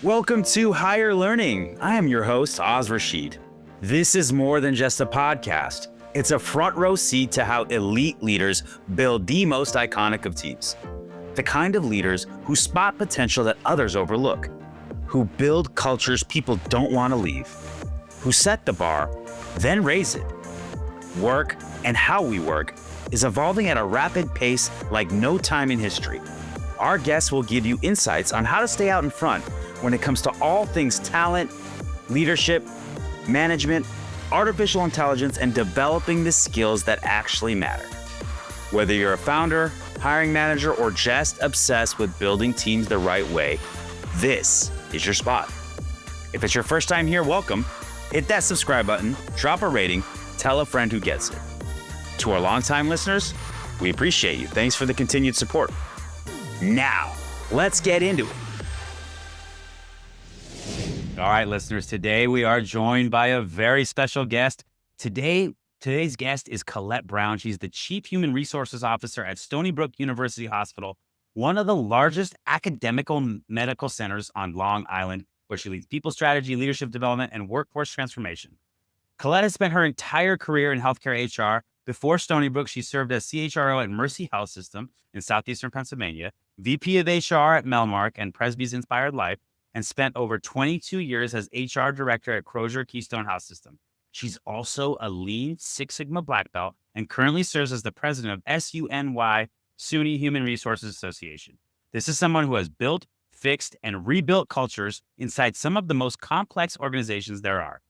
Welcome to Higher Learning. I am your host, Oz Rashid. This is more than just a podcast. It's a front row seat to how elite leaders build the most iconic of teams. The kind of leaders who spot potential that others overlook, who build cultures people don't want to leave, who set the bar, then raise it. Work and how we work is evolving at a rapid pace like no time in history. Our guests will give you insights on how to stay out in front when it comes to all things talent, leadership, management, artificial intelligence, and developing the skills that actually matter. Whether you're a founder, hiring manager, or just obsessed with building teams the right way, this is your spot. If it's your first time here, welcome. Hit that subscribe button, drop a rating, tell a friend who gets it. To our longtime listeners, we appreciate you. Thanks for the continued support. Now, let's get into it. All right, listeners, today we are joined by a very special guest. Today's guest is Colette Brown. She's the Chief Human Resources Officer at Stony Brook University Hospital, one of the largest academical medical centers on Long Island, where she leads people strategy, leadership development, and workforce transformation. Colette has spent her entire career in healthcare HR. Before Stony Brook, she served as CHRO at Mercy Health System in southeastern Pennsylvania, VP of HR at Melmark and Presby's Inspired Life, and spent over 22 years as HR director at Crozer-Keystone Health System. She's also a Lean Six Sigma Black Belt and currently serves as the president of SUNY, SUNY Human Resources Association. This is someone who has built, fixed, and rebuilt cultures inside some of the most complex organizations there are.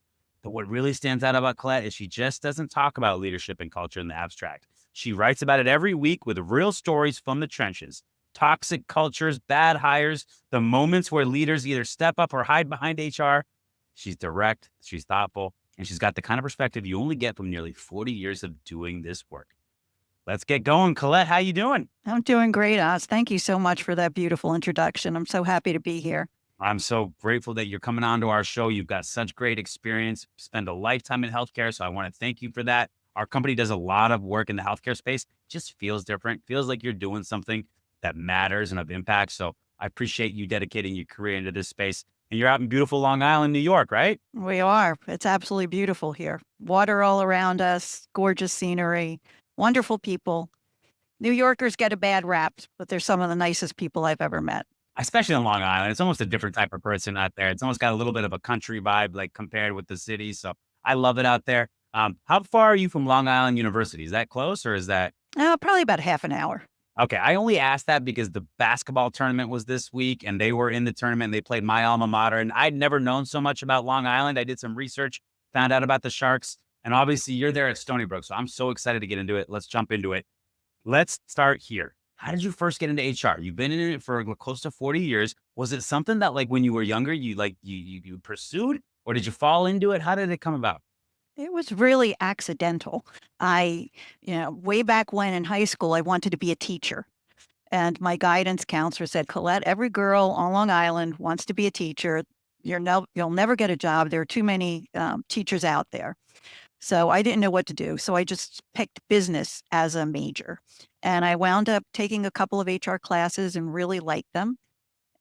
But what really stands out about Colette is she just doesn't talk about leadership and culture in the abstract. She writes about it every week with real stories from the trenches. Toxic cultures, bad hires, the moments where leaders either step up or hide behind HR. She's direct, she's thoughtful, and she's got the kind of perspective you only get from nearly 40 years of doing this work. Let's get going. Colette, how you doing? I'm doing great, Oz. Thank you so much for that beautiful introduction. I'm so happy to be here. I'm so grateful that you're coming on to our show. You've got such great experience, spend a lifetime in healthcare, so I want to thank you for that. Our company does a lot of work in the healthcare space. It just feels different, feels like you're doing something that matters and of impact. So I appreciate you dedicating your career into this space. And you're out in beautiful Long Island, New York, right? We are. It's absolutely beautiful here. Water all around us, gorgeous scenery, wonderful people. New Yorkers get a bad rap, but they're some of the nicest people I've ever met. Especially on Long Island. It's almost a different type of person out there. It's almost got a little bit of a country vibe, like compared with the city. So I love it out there. How far are you from Long Island University? Is that close or is that? Probably about half an hour. Okay. I only asked that because the basketball tournament was this week and they were in the tournament and they played my alma mater. And I'd never known so much about Long Island. I did some research, found out about the Sharks. And obviously you're there at Stony Brook. So I'm so excited to get into it. Let's jump into it. Let's start here. How did you first get into HR? You've been in it for close to 40 years. Was it something that like when you were younger, you pursued, or did you fall into it? How did it come about? It was really accidental. Way back when in high school, I wanted to be a teacher. And my guidance counselor said, Colette, every girl on Long Island wants to be a teacher. You'll never get a job. There are too many teachers out there. So I didn't know what to do. So I just picked business as a major. And I wound up taking a couple of HR classes and really liked them.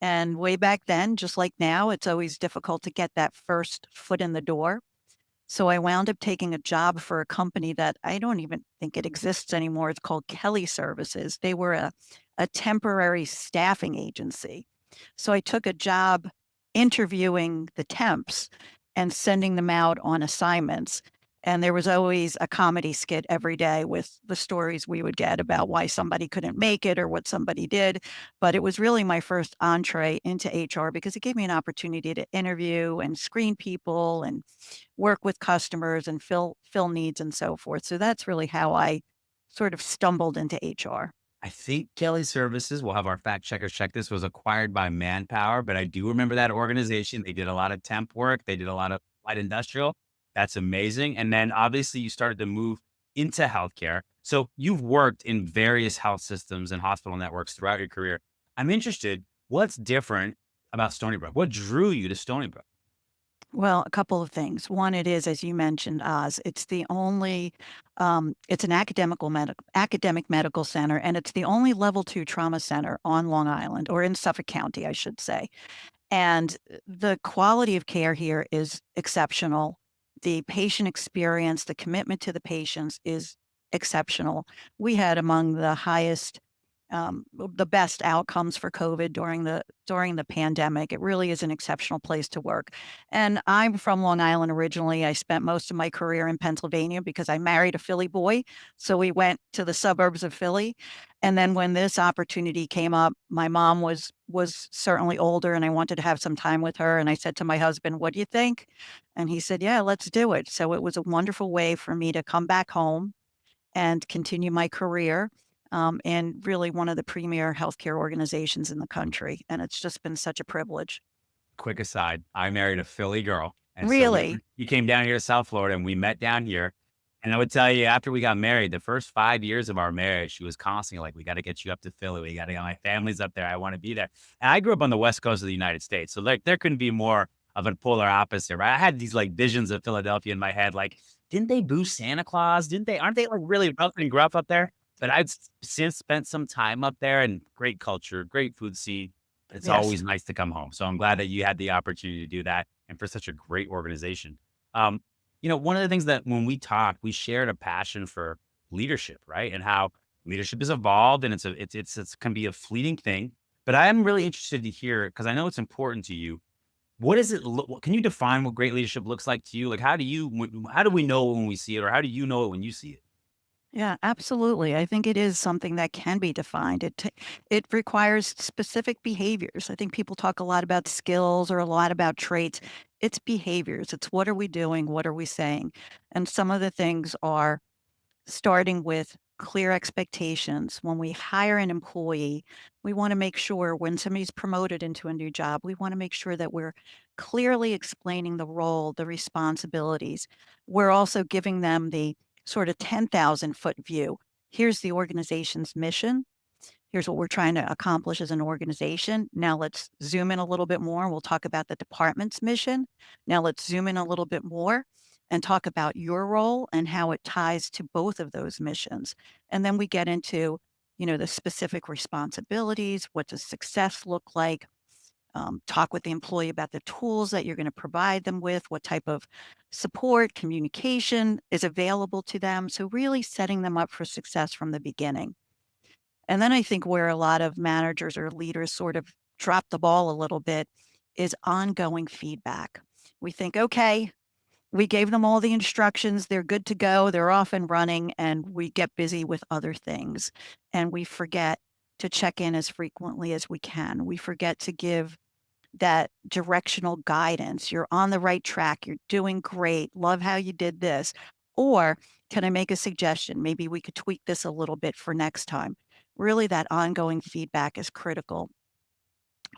And way back then, just like now, it's always difficult to get that first foot in the door. So I wound up taking a job for a company that I don't even think it exists anymore. It's called Kelly Services. They were a temporary staffing agency. So I took a job interviewing the temps and sending them out on assignments. And there was always a comedy skit every day with the stories we would get about why somebody couldn't make it or what somebody did. But it was really my first entree into HR because it gave me an opportunity to interview and screen people and work with customers and fill needs and so forth. So that's really how I sort of stumbled into HR. I think Kelly Services, we'll have our fact checkers check this, was acquired by Manpower, but I do remember that organization. They did a lot of temp work. They did a lot of light industrial. That's amazing. And then obviously you started to move into healthcare. So you've worked in various health systems and hospital networks throughout your career. I'm interested, what's different about Stony Brook? What drew you to Stony Brook? Well, a couple of things. One, it is, as you mentioned, Oz, it's the only, it's an academic medical center, and it's the only level 2 trauma center on Long Island, or in Suffolk County, I should say. And the quality of care here is exceptional. The patient experience, the commitment to the patients is exceptional. We had among the highest, the best outcomes for COVID during the pandemic. It really is an exceptional place to work. And I'm from Long Island originally. I spent most of my career in Pennsylvania because I married a Philly boy. So we went to the suburbs of Philly. And then when this opportunity came up, my mom was certainly older and I wanted to have some time with her. And I said to my husband, "What do you think?" And he said, "Yeah, let's do it." So it was a wonderful way for me to come back home and continue my career in really one of the premier healthcare organizations in the country. And it's just been such a privilege. Quick aside, I married a Philly girl, and so Really? we came down here to South Florida, and we met down here, and I would tell you after we got married, the first 5 years of our marriage, she was constantly like, "We gotta get you up to Philly. We gotta get my family's up there. I wanna be there." And I grew up on the West Coast of the United States, so, like, there couldn't be more of a polar opposite, right? I had these, like, visions of Philadelphia in my head, like, "Didn't they boo Santa Claus? Didn't they aren't they, like, really rough and gruff up there?" But I've since spent some time up there and great culture, great food scene. It's Yes. always nice to come home. So I'm glad that you had the opportunity to do that and for such a great organization. Um, one of the things that when we talked, we shared a passion for leadership, right? And how leadership is evolved and it's can be a fleeting thing. But I am really interested to hear because I know it's important to you. What does it look? Can you define what great leadership looks like to you? Like, how do we know when we see it, or how do you know it when you see it? Yeah, absolutely. I think it is something that can be defined. It requires specific behaviors. I think people talk a lot about skills or a lot about traits. It's behaviors. It's what are we doing? What are we saying? And some of the things are starting with clear expectations. When we hire an employee, we want to make sure when somebody's promoted into a new job, we want to make sure that we're clearly explaining the role, the responsibilities. We're also giving them the sort of 10,000-foot view. Here's the organization's mission. Here's what we're trying to accomplish as an organization. Now let's zoom in a little bit more. We'll talk about the department's mission. Now let's zoom in a little bit more and talk about your role and how it ties to both of those missions. And then we get into, the specific responsibilities. What does success look like? Talk with the employee about the tools that you're going to provide them with, what type of support, communication is available to them. So really setting them up for success from the beginning. And then I think where a lot of managers or leaders sort of drop the ball a little bit is ongoing feedback. We think, okay, we gave them all the instructions, they're good to go, they're off and running, and we get busy with other things. And we forget to check in as frequently as we can. We forget to give that directional guidance. You're on the right track. You're doing great. Love how you did this. Or can I make a suggestion? Maybe we could tweak this a little bit for next time. Really, that ongoing feedback is critical.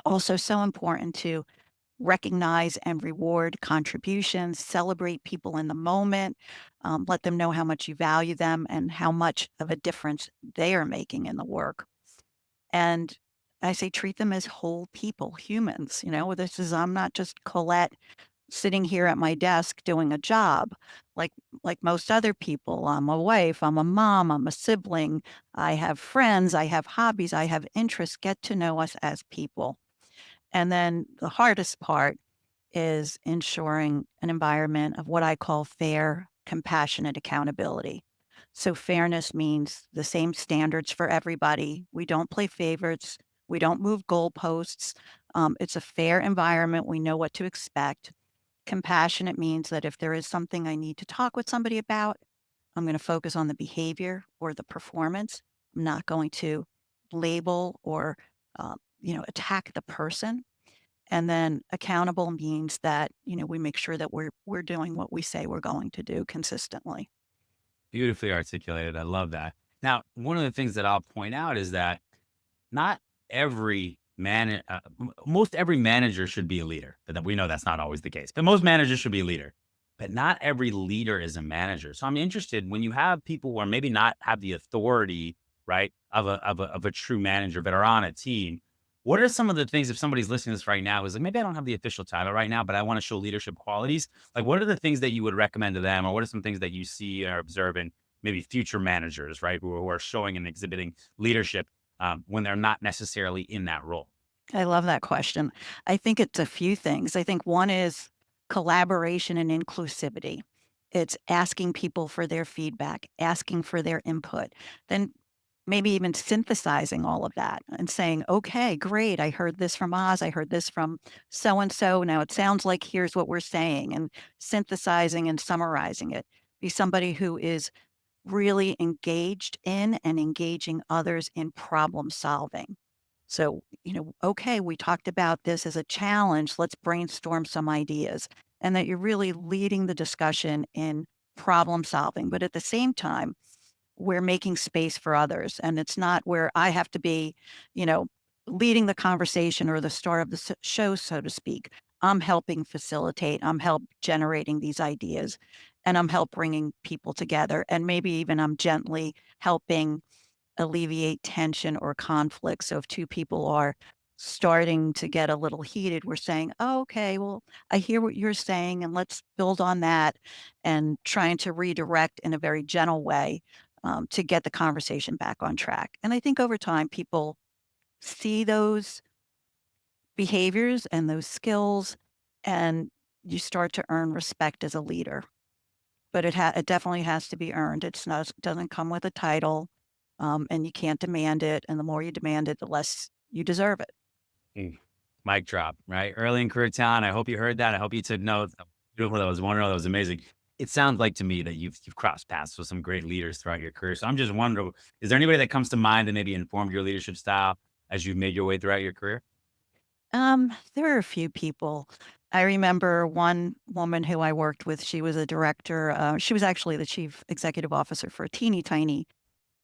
Also, so important to recognize and reward contributions, celebrate people in the moment, let them know how much you value them and how much of a difference they are making in the work. And I say treat them as whole people, humans. I'm not just Colette sitting here at my desk doing a job like like most other people. I'm a wife, I'm a mom, I'm a sibling, I have friends, I have hobbies, I have interests. Get to know us as people. And then the hardest part is ensuring an environment of what I call fair, compassionate accountability. So, fairness means the same standards for everybody. We don't play favorites, we don't move goalposts. It's a fair environment. We know what to expect. Compassionate means that if there is something I need to talk with somebody about, I'm going to focus on the behavior or the performance. I'm not going to label or, attack the person. And then accountable means that, we make sure that we're doing what we say we're going to do consistently. Beautifully articulated. I love that. Now, one of the things that I'll point out is that not every most every manager should be a leader. But we know that's not always the case. But most managers should be a leader. But not every leader is a manager. So I'm interested when you have people who are maybe not have the authority, right, of a true manager, but are on a team. What are some of the things if somebody's listening to this right now is like maybe I don't have the official title right now, but I want to show leadership qualities. Like, what are the things that you would recommend to them, or what are some things that you see or observe in maybe future managers, right, who are showing and exhibiting leadership when they're not necessarily in that role? I love that question. I think it's a few things. I think one is collaboration and inclusivity. It's asking people for their feedback, asking for their input, then maybe even synthesizing all of that and saying, okay, great. I heard this from Oz. I heard this from so and so. Now it sounds like here's what we're saying, and synthesizing and summarizing it. Be somebody who is really engaged in and engaging others in problem solving. So, okay, we talked about this as a challenge. Let's brainstorm some ideas. And that you're really leading the discussion in problem solving. But at the same time, we're making space for others. And it's not where I have to be, you know, leading the conversation or the star of the show, so to speak. I'm helping facilitate, I'm help generating these ideas, and I'm help bringing people together. And maybe even I'm gently helping alleviate tension or conflict. So if two people are starting to get a little heated, we're saying, oh, okay, well, I hear what you're saying, and let's build on that, and trying to redirect in a very gentle way to get the conversation back on track. And I think over time, people see those behaviors and those skills, and you start to earn respect as a leader. But it definitely has to be earned. It's not doesn't come with a title, and you can't demand it, and the more you demand it, the less you deserve it. Mm. Mic drop, right? Early in career talent. I hope you heard that. I hope you took notes. Beautiful. That was wonderful. That was amazing. It sounds like to me that you've crossed paths with some great leaders throughout your career. So I'm just wondering, is there anybody that comes to mind that maybe informed your leadership style as you've made your way throughout your career? There are a few people. I remember one woman who I worked with, she was a director, she was actually the chief executive officer for a teeny tiny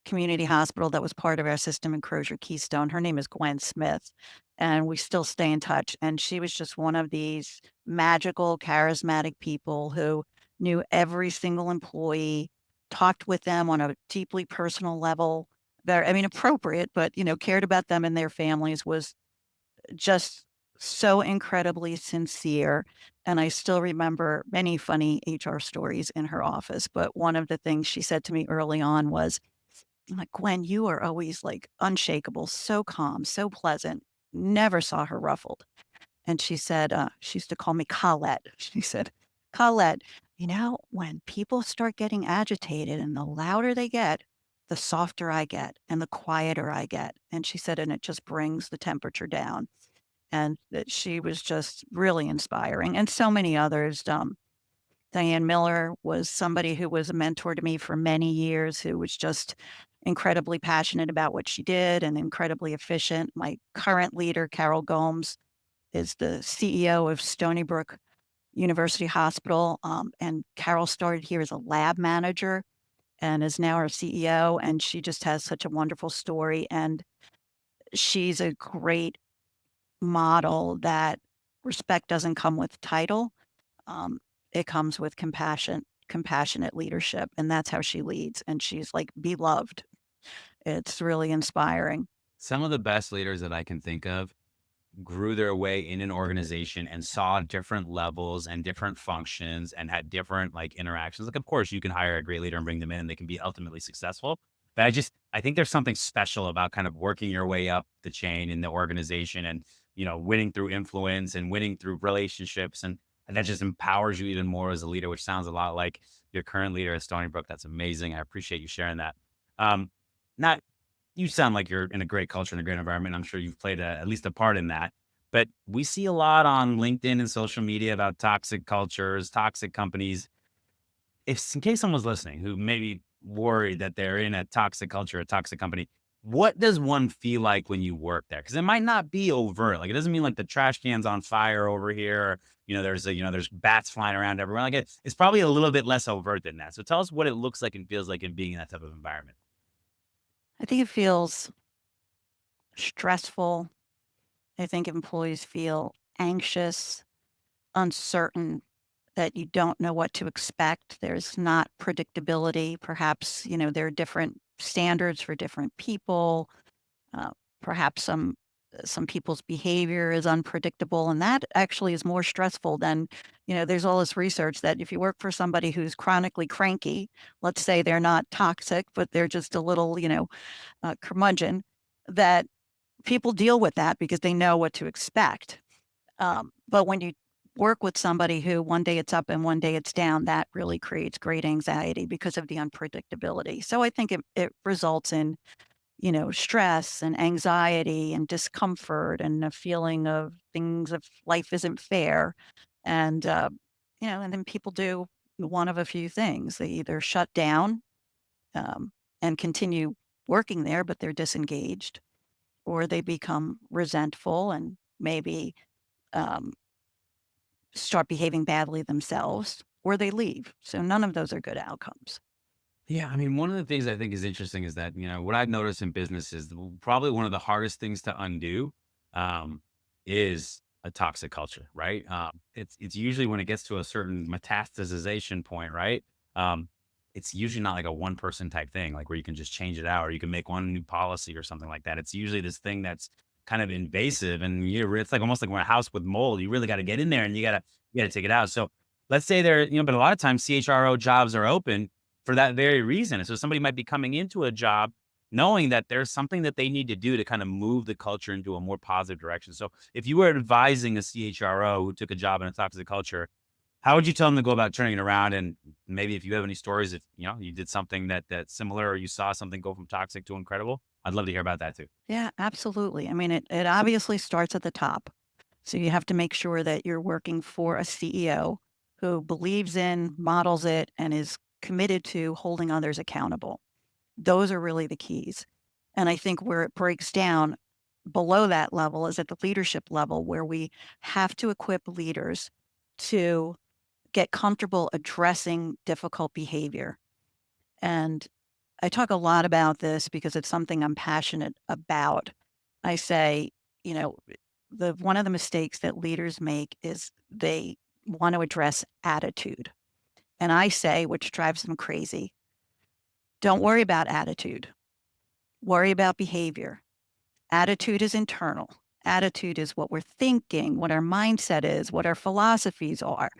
community hospital that was part of our system in Crozer-Keystone. Her name is Gwen Smith, and we still stay in touch. And she was just one of these magical, charismatic people who knew every single employee, talked with them on a deeply personal level. Very, I mean, appropriate, but cared about them and their families. Was just so incredibly sincere. And I still remember many funny HR stories in her office. But one of the things she said to me early on was, I'm like, Gwen, you are always like unshakable, so calm, so pleasant. Never saw her ruffled. And she said, she used to call me Colette. She said, Colette, when people start getting agitated and the louder they get, the softer I get and the quieter I get. And she said, and it just brings the temperature down. And that she was just really inspiring. And so many others. Diane Miller was somebody who was a mentor to me for many years, who was just incredibly passionate about what she did and incredibly efficient. My current leader, Carol Gomes, is the CEO of Stony Brook University Hospital. And Carol started here as a lab manager and is now our CEO. And she just has such a wonderful story. And she's a great model that respect doesn't come with title. Um, it comes with compassionate leadership, and that's how she leads, and she's, like, beloved. It's really inspiring. Some of the best leaders that I can think of grew their way in an organization and saw different levels and different functions and had different like interactions. Like, of course, you can hire a great leader and bring them in and they can be ultimately successful. But I think there's something special about kind of working your way up the chain in the organization and, winning through influence and winning through relationships. And that just empowers you even more as a leader, which sounds a lot like your current leader at Stony Brook. That's amazing. I appreciate you sharing that. Um, not you sound like you're in a great culture and a great environment. I'm sure you've played at least a part in that. But we see a lot on LinkedIn and social media about toxic cultures, toxic companies. If in case someone's listening who maybe worried that they're in a toxic culture, a toxic company, what does one feel like when you work there? Because it might not be overt. Like it doesn't mean like the trash can's on fire over here. Or, there's bats flying around everywhere. Like it's probably a little bit less overt than that. So tell us what it looks like and feels like in being in that type of environment. I think it feels stressful. I think employees feel anxious, uncertain, that you don't know what to expect. There's not predictability. Perhaps, there are different standards for different people. Uh, Perhaps some people's behavior is unpredictable, and that actually is more stressful than, there's all this research that if you work for somebody who's chronically cranky, let's say they're not toxic, but they're just a little, curmudgeon, that people deal with that because they know what to expect. But when you work with somebody who one day it's up and one day it's down, that really creates great anxiety because of the unpredictability. So I think it results in, stress and anxiety and discomfort and a feeling of things of life isn't fair. And, and then people do one of a few things. They either shut down and continue working there, but they're disengaged, or they become resentful and maybe um, start behaving badly themselves, or they leave. So none of those are good outcomes. Yeah, I mean, one of the things I think is interesting is that, what I've noticed in business is probably one of the hardest things to undo um, is a toxic culture, right? It's usually when it gets to a certain metastasization point, right? Um, it's usually not like a one person type thing, like where you can just change it out or you can make one new policy or something like that. It's usually this thing that's kind of invasive, and it's like almost like when a house with mold. You really got to get in there and you got to take it out. So let's say but a lot of times CHRO jobs are open for that very reason. So somebody might be coming into a job knowing that there's something that they need to do to kind of move the culture into a more positive direction. So if you were advising a CHRO who took a job in a toxic culture, how would you tell them to go about turning it around? And maybe if you have any stories, if you did something that's similar or you saw something go from toxic to incredible, I'd love to hear about that too. Yeah, absolutely. I mean, it obviously starts at the top. So you have to make sure that you're working for a CEO who believes in, models it, and is committed to holding others accountable. Those are really the keys. And I think where it breaks down below that level is at the leadership level, where we have to equip leaders to get comfortable addressing difficult behavior. And I talk a lot about this because it's something I'm passionate about. I say, you know, the one of the mistakes that leaders make is they want to address attitude. And I say, which drives them crazy, don't worry about attitude. Worry about behavior. Attitude is internal. Attitude is what we're thinking, what our mindset is, what our philosophies are.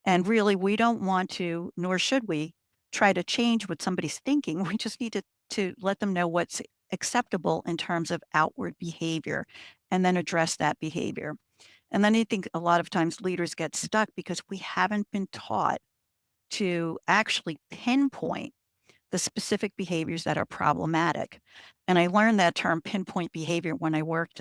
And really, we don't want to, nor should we, try to change what somebody's thinking. We just need to let them know what's acceptable in terms of outward behavior and then address that behavior. And then I think a lot of times leaders get stuck because we haven't been taught to actually pinpoint the specific behaviors that are problematic. And I learned that term pinpoint behavior when I worked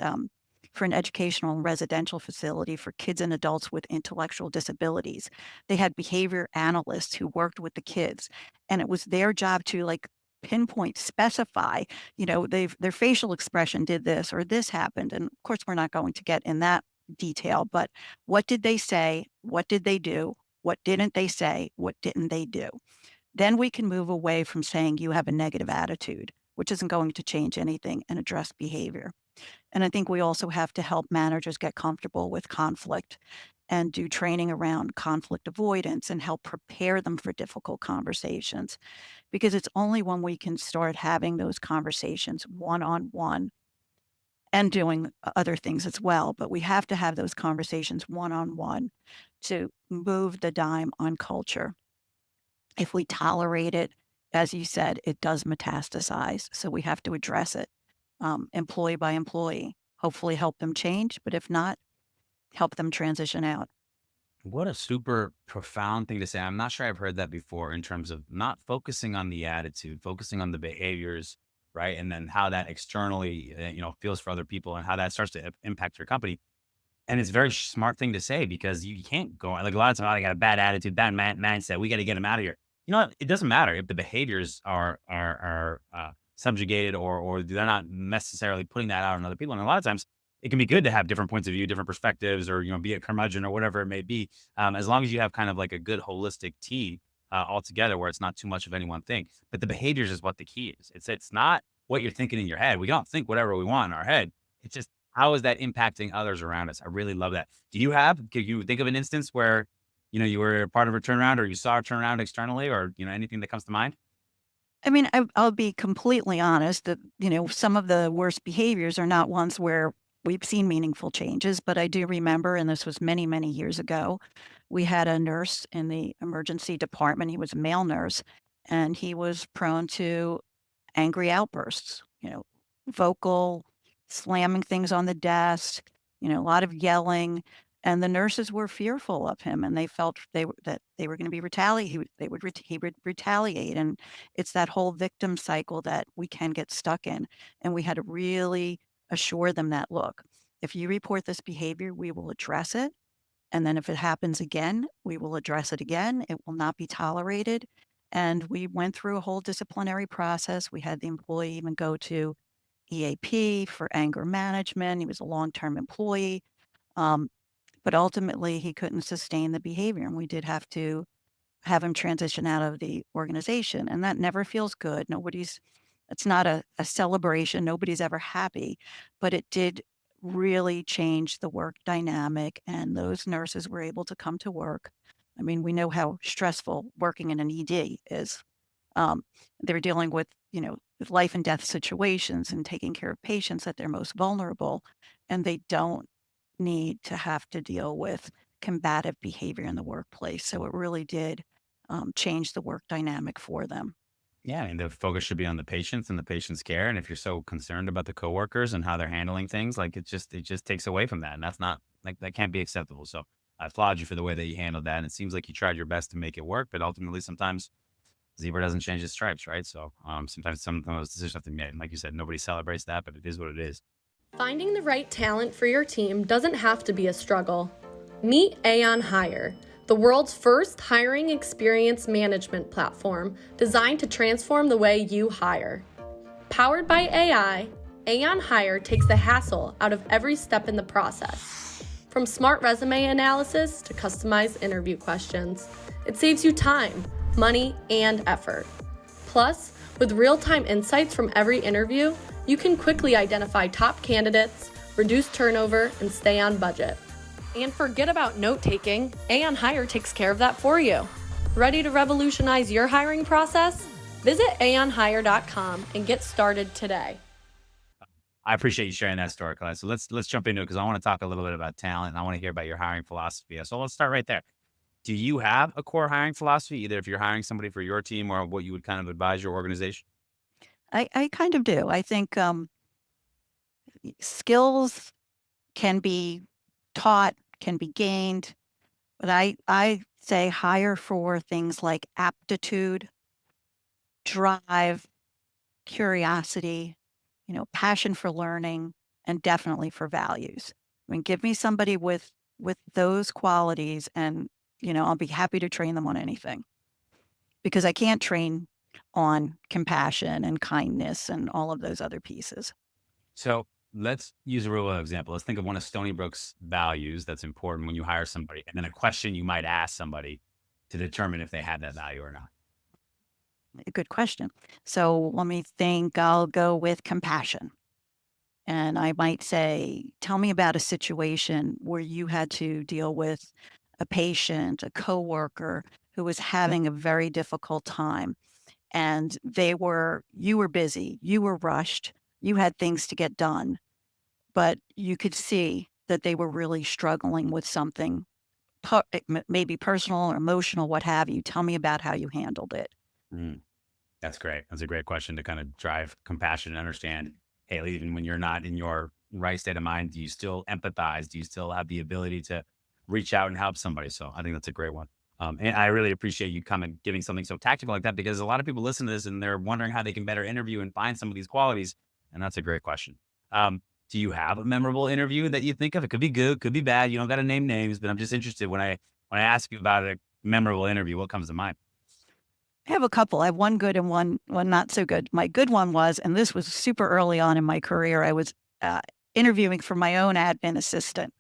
for an educational and residential facility for kids and adults with intellectual disabilities. They had behavior analysts who worked with the kids, and it was their job to like pinpoint, specify, their facial expression did this or this happened. And of course, we're not going to get in that detail, but what did they say? What did they do? What didn't they say? What didn't they do? Then we can move away from saying you have a negative attitude, which isn't going to change anything, and address behavior. And I think we also have to help managers get comfortable with conflict and do training around conflict avoidance and help prepare them for difficult conversations. Because it's only when we can start having those conversations one on one and doing other things as well. But we have to have those conversations one on one to move the dime on culture. If we tolerate it, as you said, it does metastasize, so we have to address it, employee by employee. Hopefully help them change, but if not, help them transition out. What a super profound thing to say. I'm not sure I've heard that before in terms of not focusing on the attitude, focusing on the behaviors, right? And then how that externally, feels for other people and how that starts to impact your company. And it's a very smart thing to say because you can't go like a lot of times, "Oh, I got a bad attitude, bad mindset. We got to get them out of here." You know what? It doesn't matter if the behaviors are subjugated or they're not necessarily putting that out on other people. And a lot of times, it can be good to have different points of view, different perspectives, or be a curmudgeon or whatever it may be. As long as you have kind of like a good holistic team altogether, where it's not too much of any one thing. But the behaviors is what the key is. It's not what you're thinking in your head. We don't think whatever we want in our head. It's just how is that impacting others around us? I really love that. Can you think of an instance where, you were part of a turnaround or you saw a turnaround externally or, anything that comes to mind? I mean, I'll be completely honest that, some of the worst behaviors are not ones where we've seen meaningful changes, but I do remember, and this was many, many years ago, we had a nurse in the emergency department. He was a male nurse, and he was prone to angry outbursts, vocal, slamming things on the desk, a lot of yelling. And the nurses were fearful of him, and they felt that they were going to be retaliate. He would retaliate, and it's that whole victim cycle that we can get stuck in. And we had to really assure them that, look, if you report this behavior, we will address it. And then if it happens again, we will address it again. It will not be tolerated. And we went through a whole disciplinary process. We had the employee even go to EAP for anger management. He was a long-term employee. Um, but ultimately, he couldn't sustain the behavior, and we did have to have him transition out of the organization, and that never feels good. It's not a celebration. Nobody's ever happy, but it did really change the work dynamic, and those nurses were able to come to work. I mean, we know how stressful working in an ED is. Um, they're dealing with life and death situations and taking care of patients at their most vulnerable, and they don't need to have to deal with combative behavior in the workplace. So it really did change the work dynamic for them. Yeah, I mean, the focus should be on the patients and the patient's care. And if you're so concerned about the coworkers and how they're handling things, like it just takes away from that. And that's not like that can't be acceptable. So I applaud you for the way that you handled that. And it seems like you tried your best to make it work, but ultimately sometimes zebra doesn't change its stripes, right? So sometimes some of those decisions have to be made. And like you said, nobody celebrates that, but it is what it is. Finding the right talent for your team doesn't have to be a struggle. Meet Aon Hire, the world's first hiring experience management platform designed to transform the way you hire. Powered by AI, Aon Hire takes the hassle out of every step in the process. From smart resume analysis to customized interview questions, it saves you time, money, and effort. Plus, with real-time insights from every interview, you can quickly identify top candidates, reduce turnover, and stay on budget. And forget about note-taking, Aon Hire takes care of that for you. Ready to revolutionize your hiring process? Visit aonhire.com and get started today. I appreciate you sharing that story, Colette. So let's jump into it because I want to talk a little bit about talent and I want to hear about your hiring philosophy. So let's start right there. Do you have a core hiring philosophy, either if you're hiring somebody for your team or what you would kind of advise your organization? I kind of do. I think skills can be taught, can be gained, but I say hire for things like aptitude, drive, curiosity, passion for learning, and definitely for values. I mean, give me somebody with those qualities, and I'll be happy to train them on anything, because I can't train on compassion and kindness and all of those other pieces. So let's use a real example. Let's think of one of Stony Brook's values that's important when you hire somebody, and then a question you might ask somebody to determine if they have that value or not. A good question. So let me think. I'll go with compassion. And I might say, tell me about a situation where you had to deal with a patient, a coworker who was having a very difficult time, and you were busy, you were rushed, you had things to get done, but you could see that they were really struggling with something, maybe personal or emotional, what have you. Tell me about how you handled it. Mm, that's great. That's a great question to kind of drive compassion and understand. Hey, even when you're not in your right state of mind, do you still empathize? Do you still have the ability to reach out and help somebody? So I think that's a great one. And I really appreciate you kind of giving something so tactical like that, because a lot of people listen to this and they're wondering how they can better interview and find some of these qualities. And that's a great question. Do you have a memorable interview that you think of? It could be good, could be bad. You don't got to name names, but I'm just interested when I ask you about a memorable interview, what comes to mind? I have a couple. I have one good and one not so good. My good one was, and this was super early on in my career, I was uh, interviewing for my own admin assistant,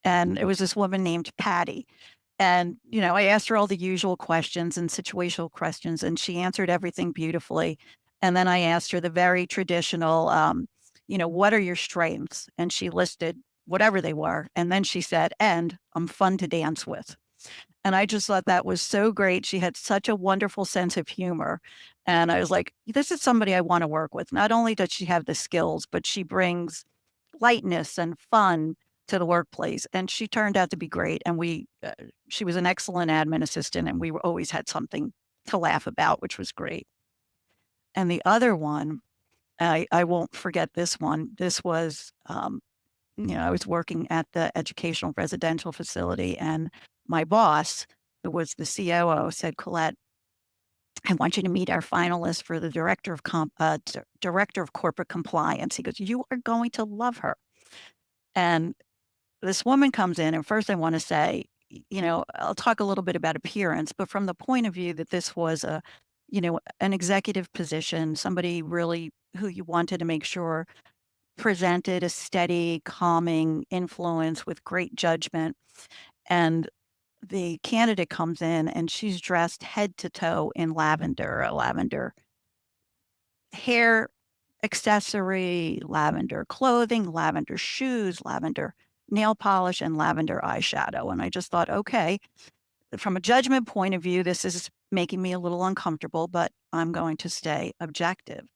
and it was this woman named Patty. And I asked her all the usual questions and situational questions, and she answered everything beautifully. And then I asked her the very traditional, what are your strengths? And she listed whatever they were. And then she said, and I'm fun to dance with. And I just thought that was so great. She had such a wonderful sense of humor. And I was like, this is somebody I want to work with. Not only does she have the skills, but she brings lightness and fun to the workplace. And she turned out to be great. And she was an excellent admin assistant, and always had something to laugh about, which was great. And the other one, I won't forget this one. This was, I was working at the educational residential facility, and my boss, who was the COO, said, "Colette, I want you to meet our finalist for the director of corporate compliance." He goes, "You are going to love her." And this woman comes in, and first I want to say, I'll talk a little bit about appearance, but from the point of view that this was an executive position, somebody really who you wanted to make sure presented a steady, calming influence with great judgment. And the candidate comes in and she's dressed head to toe in lavender, a lavender hair accessory, lavender clothing, lavender shoes, lavender nail polish, and lavender eyeshadow. And I just thought, okay, from a judgment point of view, this is making me a little uncomfortable, but I'm going to stay objective.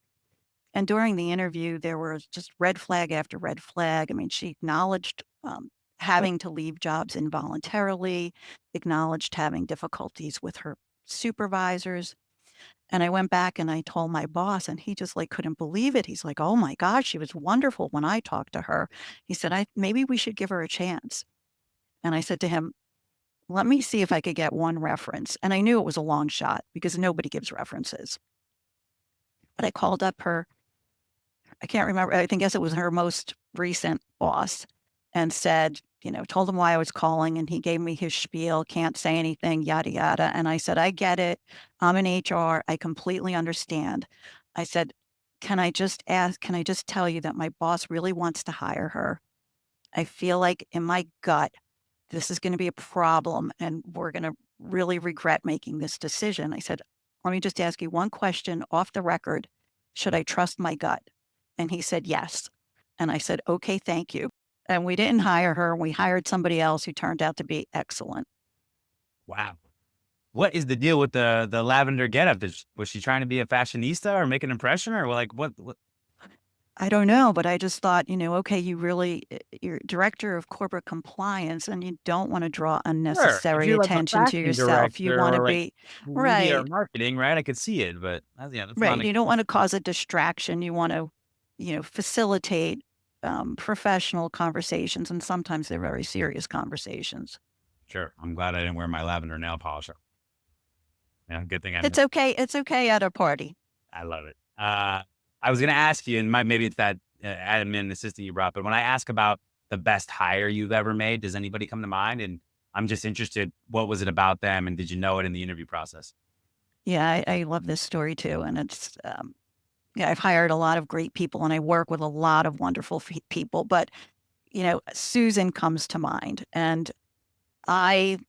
And during the interview, there was just red flag after red flag. I mean, she acknowledged having to leave jobs involuntarily, acknowledged having difficulties with her supervisors. And I went back and I told my boss, and he just like couldn't believe it. He's like, "Oh my gosh, she was wonderful when I talked to her." He said, maybe we should give her a chance." And I said to him, "Let me see if I could get one reference." And I knew it was a long shot because nobody gives references. But I called up I can't remember, guess it was her most recent boss, and said, told him why I was calling, and he gave me his spiel, can't say anything, yada, yada. And I said, "I get it. I'm in HR. I completely understand." I said, can I just tell you that my boss really wants to hire her? I feel like in my gut, this is going to be a problem and we're going to really regret making this decision. I said, "Let me just ask you one question off the record. Should I trust my gut?" And he said, "Yes." And I said, "Okay, thank you." And we didn't hire her. We hired somebody else who turned out to be excellent. Wow. What is the deal with the lavender getup? Was she trying to be a fashionista or make an impression, or like what? I don't know, but I just thought, okay, you're director of corporate compliance and you don't want to draw Sure, if unnecessary you're like a attention to fashion yourself. You director want to or like be media or right, marketing, right? I could see it, but yeah, that's not right. a You don't want to cause a distraction. You want to, facilitate professional conversations. And sometimes they're very serious conversations. sure. I'm glad I didn't wear my lavender nail polish. Yeah, good thing I It's missed. okay. It's okay at a party. I love it. I was going to ask you, and maybe it's that admin assistant you brought, but when I ask about the best hire you've ever made, does anybody come to mind? And I'm just interested, what was it about them, and did you know it in the interview process? Yeah, I love this story too. And it's, yeah, I've hired a lot of great people and I work with a lot of wonderful people, but, Susan comes to mind. And I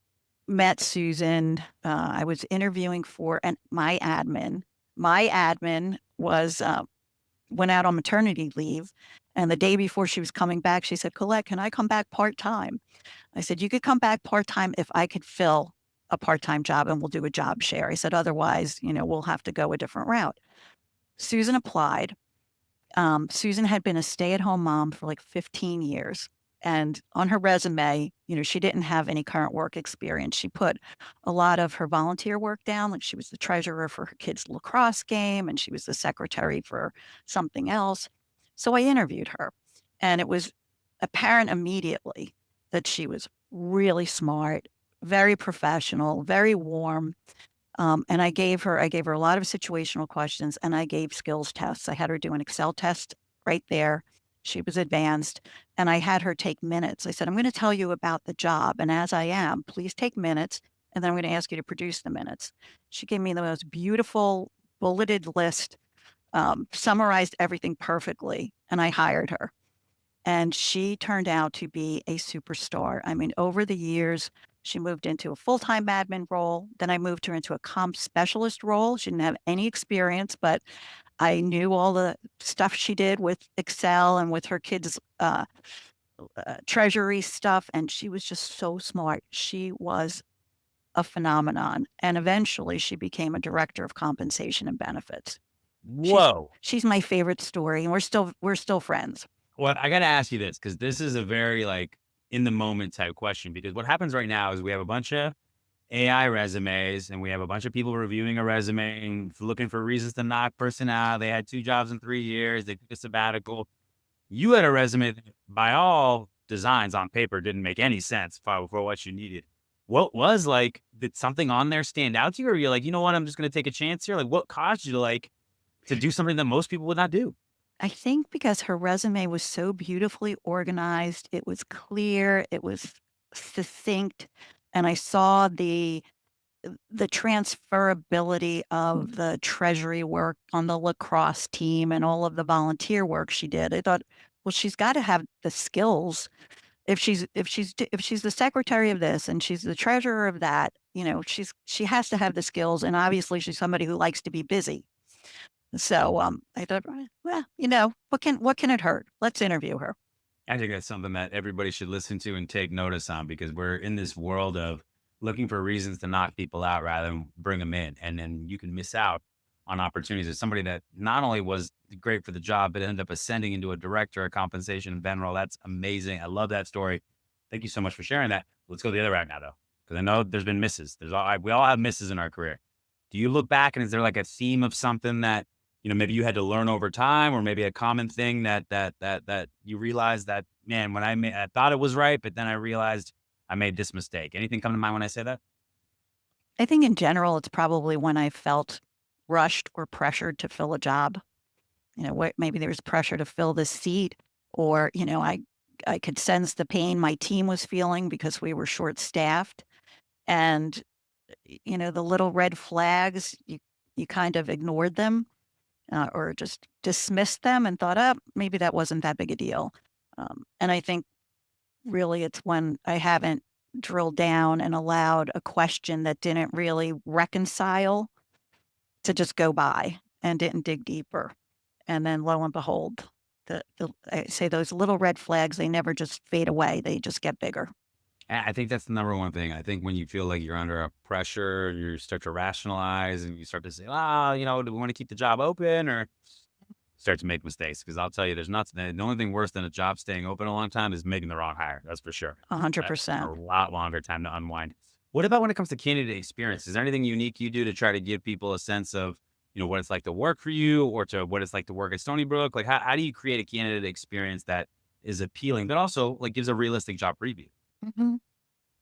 met Susan. I was interviewing for my admin. My admin went out on maternity leave. And the day before she was coming back, she said, "Colette, can I come back part-time?" I said, "You could come back part-time if I could fill a part-time job and we'll do a job share." I said, "Otherwise, we'll have to go a different route." Susan applied. Susan had been a stay-at-home mom for like 15 years. And on her resume, she didn't have any current work experience. She put a lot of her volunteer work down, like she was the treasurer for her kids' lacrosse game and she was the secretary for something else. So I interviewed her, and it was apparent immediately that she was really smart, very professional, very warm. And I gave her a lot of situational questions and I gave skills tests. I had her do an Excel test right there. She was advanced, and I had her take minutes. I said, "I'm going to tell you about the job. And as I am, please take minutes. And then I'm going to ask you to produce the minutes." She gave me the most beautiful bulleted list, summarized everything perfectly. And I hired her. And she turned out to be a superstar. I mean, over the years, she moved into a full-time admin role. Then I moved her into a comp specialist role. She didn't have any experience, but I knew all the stuff she did with Excel and with her kids' treasury stuff. And she was just so smart. She was a phenomenon. And eventually she became a director of compensation and benefits. She's Whoa. she's my favorite story, and we're still friends. Well, I got to ask you this, because this is a very like in the moment type question, because what happens right now is we have a bunch of AI resumes, and we have a bunch of people reviewing a resume and looking for reasons to knock person out. They had 2 jobs in 3 years. They took a sabbatical. You had a resume that, by all designs on paper, didn't make any sense for what you needed. What was like, did something on there stand out to you? Or you're like, you know what, I'm just going to take a chance here? Like, what caused you to to do something that most people would not do? I think because her resume was so beautifully organized, it was clear, it was succinct, and I saw the transferability of the treasury work on the lacrosse team and all of the volunteer work she did. I thought, well, she's got to have the skills. If she's the secretary of this and she's the treasurer of that, she has to have the skills. And obviously, she's somebody who likes to be busy. So I thought, well, what can it hurt? Let's interview her. I think that's something that everybody should listen to and take notice on, because we're in this world of looking for reasons to knock people out rather than bring them in. And then you can miss out on opportunities. As somebody that not only was great for the job, but ended up ascending into a director of compensation and Ben role. That's amazing. I love that story. Thank you so much for sharing that. Let's go the other route now, though, because I know there's been misses. We all have misses in our career. Do you look back and is there like a theme of something that, maybe you had to learn over time, or maybe a common thing that you realized that, man, when I thought it was right, but then I realized I made this mistake. Anything come to mind when I say that? I think in general, it's probably when I felt rushed or pressured to fill a job. Maybe there was pressure to fill this seat, or I could sense the pain my team was feeling because we were short staffed, and the little red flags, you kind of ignored them, or just dismissed them and thought, maybe that wasn't that big a deal. And I think really it's when I haven't drilled down and allowed a question that didn't really reconcile to just go by and didn't dig deeper. And then lo and behold, I say those little red flags, they never just fade away. They just get bigger. I think that's the number one thing. I think when you feel like you're under a pressure, you start to rationalize and you start to say, do we want to keep the job open, or start to make mistakes? Because I'll tell you, there's nothing. The only thing worse than a job staying open a long time is making the wrong hire. That's for sure. That's a 100%. lot longer time to unwind. What about when it comes to candidate experience? Is there anything unique you do to try to give people a sense of, what it's like to work for you, or to what it's like to work at Stony Brook? Like, how do you create a candidate experience that is appealing, but also like gives a realistic job preview? Mhm.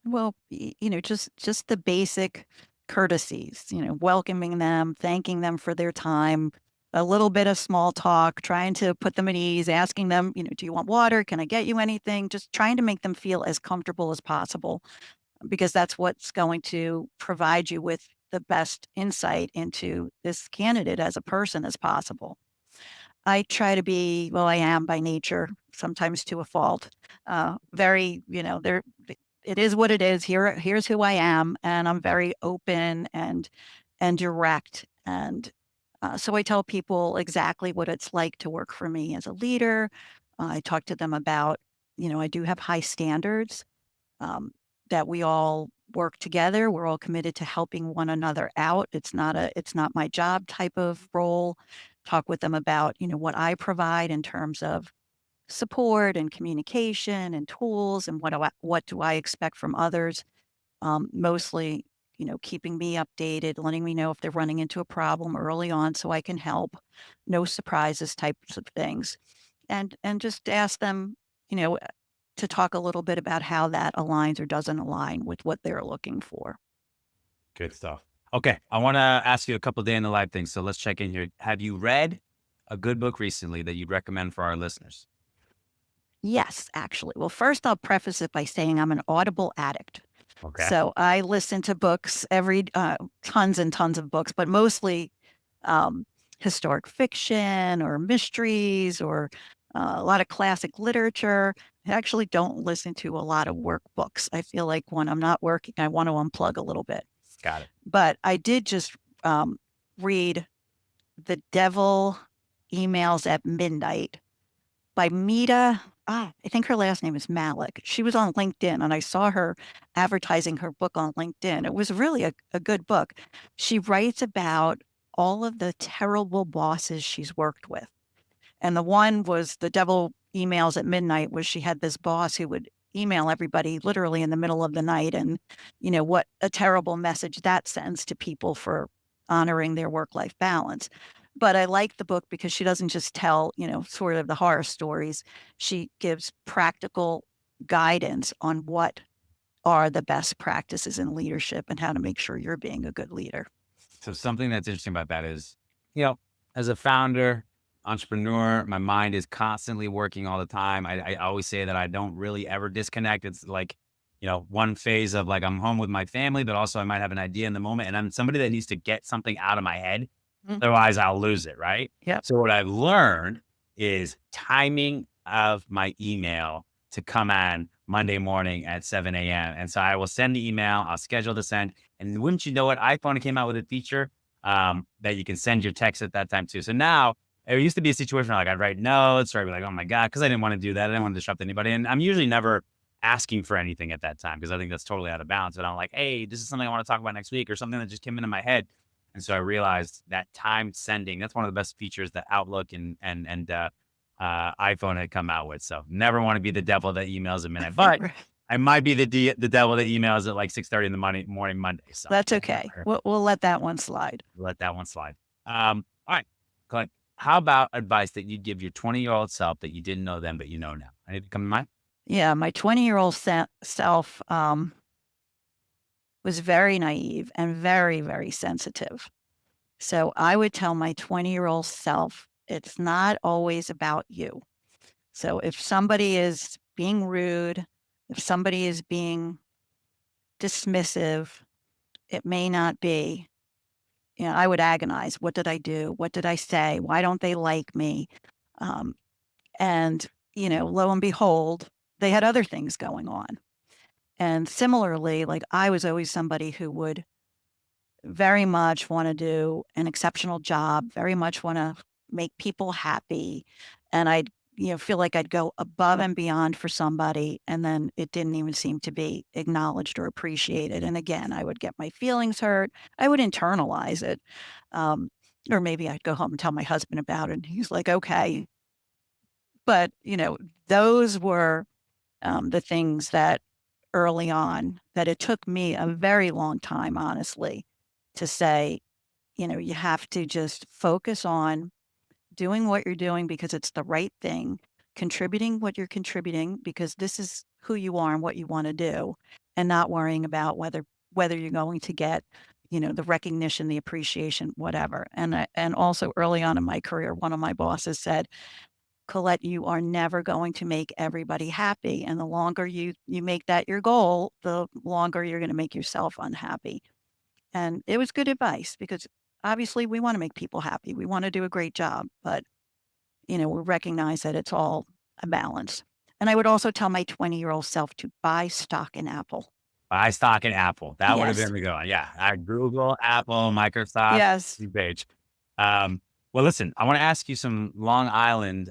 Well, just the basic courtesies, welcoming them, thanking them for their time, a little bit of small talk, trying to put them at ease, asking them, do you want water? Can I get you anything? Just trying to make them feel as comfortable as possible, because that's what's going to provide you with the best insight into this candidate as a person as possible. I try to be, well, I am by nature, sometimes to a fault. Very, it is what it is. Here's who I am, and I'm very open and direct. And so I tell people exactly what it's like to work for me as a leader. I talk to them about, I do have high standards, that we all work together. We're all committed to helping one another out. It's not my job type of role. Talk with them about, what I provide in terms of support and communication and tools, and what do I expect from others. Mostly, keeping me updated, letting me know if they're running into a problem early on so I can help. No surprises types of things. And just ask them, you know, to talk a little bit about how that aligns or doesn't align with what they're looking for. Good stuff. Okay, I want to ask you a couple day in the life things. So let's check in here. Have you read a good book recently that you'd recommend for our listeners? Yes, actually. Well, first I'll preface it by saying I'm an Audible addict. Okay. So I listen to books tons and tons of books, but mostly um, historic fiction or mysteries or a lot of classic literature. I actually don't listen to a lot of work books. I feel like when I'm not working, I want to unplug a little bit. Got it. But I did just read The Devil Emails at Midnight by Mita. I think her last name is Malik. She was on LinkedIn and I saw her advertising her book on LinkedIn. It was really a good book. She writes about all of the terrible bosses she's worked with. And the one was The Devil Emails at Midnight, was she had this boss who would email everybody literally in the middle of the night. And, what a terrible message that sends to people for honoring their work-life balance. But I like the book because she doesn't just tell, sort of the horror stories. She gives practical guidance on what are the best practices in leadership and how to make sure you're being a good leader. So something that's interesting about that is, as a founder, entrepreneur, my mind is constantly working all the time. I always say that I don't really ever disconnect. It's like, one phase of like I'm home with my family, but also I might have an idea in the moment and I'm somebody that needs to get something out of my head. Mm. Otherwise I'll lose it. Right. Yep. So what I've learned is timing of my email to come on Monday morning at 7 a.m. And so I will send the email, I'll schedule the send. And wouldn't you know it, iPhone came out with a feature that you can send your text at that time too. So now it used to be a situation where like I'd write notes or I'd be like, oh my God, because I didn't want to do that. I didn't want to disrupt anybody. And I'm usually never asking for anything at that time because I think that's totally out of bounds. But I'm like, hey, this is something I want to talk about next week or something that just came into my head. And so I realized that timed sending, that's one of the best features that Outlook and iPhone had come out with. So never want to be the devil that emails a minute, but I might be the devil that emails at like 6:30 in the morning Monday. So That's okay. We'll let that one slide. Let that one slide. All right, Colette, how about advice that you'd give your 20-year-old self that you didn't know then, but you know now? Anything come to mind? Yeah, my 20-year-old self was very naive and very, very sensitive. So I would tell my 20-year-old self, it's not always about you. So if somebody is being rude, if somebody is being dismissive, it may not be. I would agonize. What did I do? What did I say? Why don't they like me? And, lo and behold, they had other things going on. And similarly, like I was always somebody who would very much want to do an exceptional job, very much want to make people happy. And I'd, feel like I'd go above and beyond for somebody. And then it didn't even seem to be acknowledged or appreciated. And again, I would get my feelings hurt. I would internalize it. Or maybe I'd go home and tell my husband about it. And he's like, okay. But, those were the things that early on that it took me a very long time, honestly, to say, you have to just focus on doing what you're doing because it's the right thing, contributing what you're contributing because this is who you are and what you want to do, and not worrying about whether you're going to get, the recognition, the appreciation, whatever. And also early on in my career, one of my bosses said, Colette, you are never going to make everybody happy. And the longer you make that your goal, the longer you're going to make yourself unhappy. And it was good advice because obviously we want to make people happy. We want to do a great job, but, we recognize that it's all a balance. And I would also tell my 20-year-old self to buy stock in Apple. Buy stock in Apple. That would have Yes. been me going. Yeah. Google, Apple, Microsoft, Yes. page. Well, listen, I want to ask you some Long Island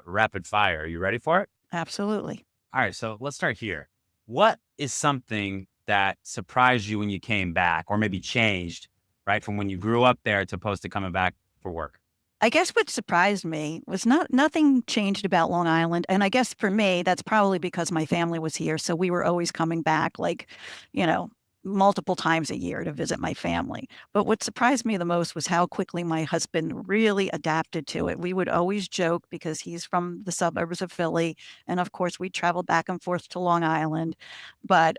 rapid fire. Are you ready for it? Absolutely. All right. So let's start here. What is something that surprised you when you came back or maybe changed, right, from when you grew up there to opposed to coming back for work? I guess what surprised me was nothing changed about Long Island. And I guess for me, that's probably because my family was here. So we were always coming back like, multiple times a year to visit my family. But what surprised me the most was how quickly my husband really adapted to it. We would always joke because he's from the suburbs of Philly. And of course, we traveled back and forth to Long Island. But,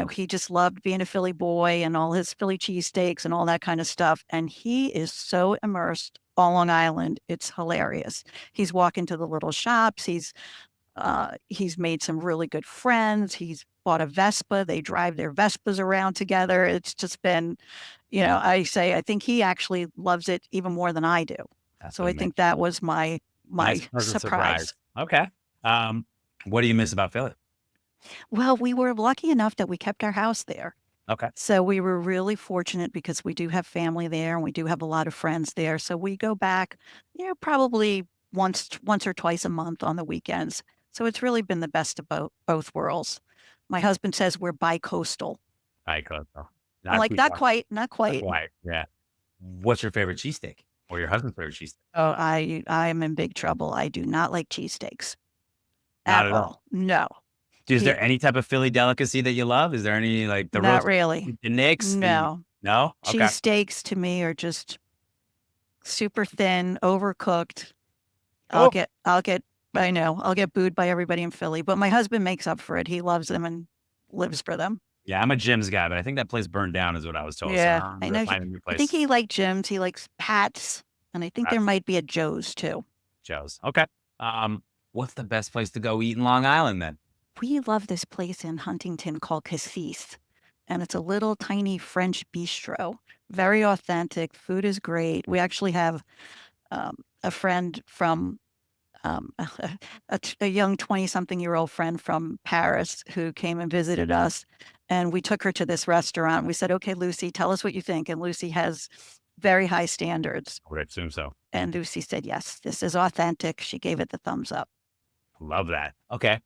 he just loved being a Philly boy and all his Philly cheesesteaks and all that kind of stuff. And he is so immersed on Long Island. It's hilarious. He's walking to the little shops. He's made some really good friends. He's bought a Vespa. They drive their Vespas around together. It's just been, I think he actually loves it even more than I do. That's So what I think that was my nice pleasant surprise. Okay. What do you miss about Philly? Well, we were lucky enough that we kept our house there. Okay. So we were really fortunate because we do have family there and we do have a lot of friends there. So we go back, probably once or twice a month on the weekends. So it's really been the best of both worlds. My husband says we're bi-coastal. Bi-coastal. I'm like, not quite. Not quite. Yeah. What's your favorite cheesesteak or your husband's favorite cheesesteak? Oh, I am in big trouble. I do not like cheesesteaks. Not at all. No. Is there any type of Philly delicacy that you love? Is there any like the Not roast, really. the Knicks? No. No? Okay. Cheesesteaks to me are just super thin, overcooked. Oh, I'll get I'll get booed by everybody in Philly, but my husband makes up for it. He loves them and lives for them. yeah, I'm a Jim's guy, but I think that place burned down is what I was told. So Yeah, I'm I gonna know. find a new I think place. he liked Jim's. He likes Pat's, and I think there That's might be a Joe's too. Joe's. Okay. What's the best place to go eat in Long Island then? We love this place in Huntington called Cassis, and it's a little tiny French bistro. Very authentic. Food is great. We actually have a friend from a young 20-something-year-old friend from Paris who came and visited us. And we took her to this restaurant. We said, okay, Lucy, tell us what you think. And Lucy has very high standards. I would assume so. And Lucy said, yes, this is authentic. She gave it the thumbs up. Love that. Okay.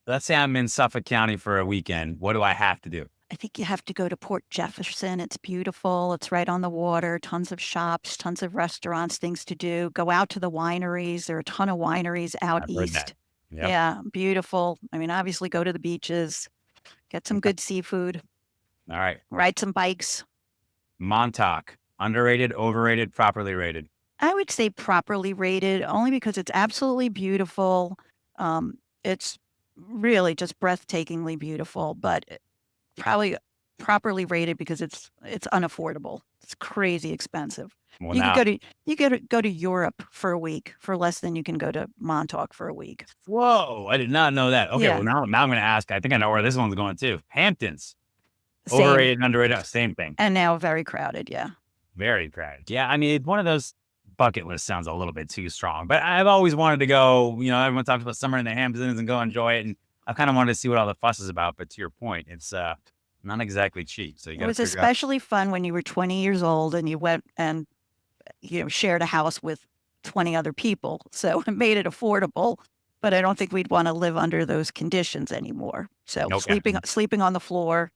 Let's say I'm in Suffolk County for a weekend. What do I have to do? I think you have to go to Port Jefferson. It's beautiful. It's right on the water. Tons of shops, tons of restaurants, things to do. Go out to the wineries. There are a ton of wineries out I've heard that. east. Yep. Yeah, beautiful. I mean, obviously go to the beaches, get some good seafood, All right. ride some bikes. Montauk. Underrated, overrated, properly rated. I would say properly rated only because it's absolutely beautiful. It's really just breathtakingly beautiful, but probably properly rated because it's unaffordable. It's crazy expensive. Well, You now, could go to Europe for a week for less than you can go to Montauk for a week. whoa, I did not know that. Okay, Yeah. well, now I'm going to ask. I think I know where this one's going too. Hamptons. Same. Overrated and underrated, same thing. And now very crowded. Yeah. Very crowded. Yeah, I mean, it's one of those bucket list sounds a little bit too strong, but I've always wanted to go. Everyone talks about summer in the Hamptons and go enjoy it, and I kind of wanted to see what all the fuss is about. But to your point, it's not exactly cheap. So you It got to was figure out. especially fun when you were 20 years old and you went and shared a house with 20 other people. So it made it affordable, but I don't think we'd want to live under those conditions anymore. So Okay. sleeping on the floor.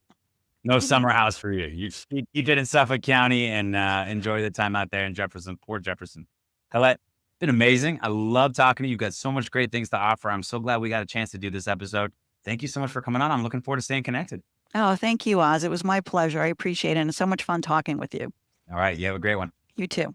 No summer house for you. You keep it in Suffolk County and enjoy the time out there in Jefferson, Port Jefferson. Colette, been amazing. I love talking to you. You've got so much great things to offer. I'm so glad we got a chance to do this episode. Thank you so much for coming on. I'm looking forward to staying connected. Oh, thank you, Oz. It was my pleasure. I appreciate it. And it's so much fun talking with you. All right. You have a great one. You too.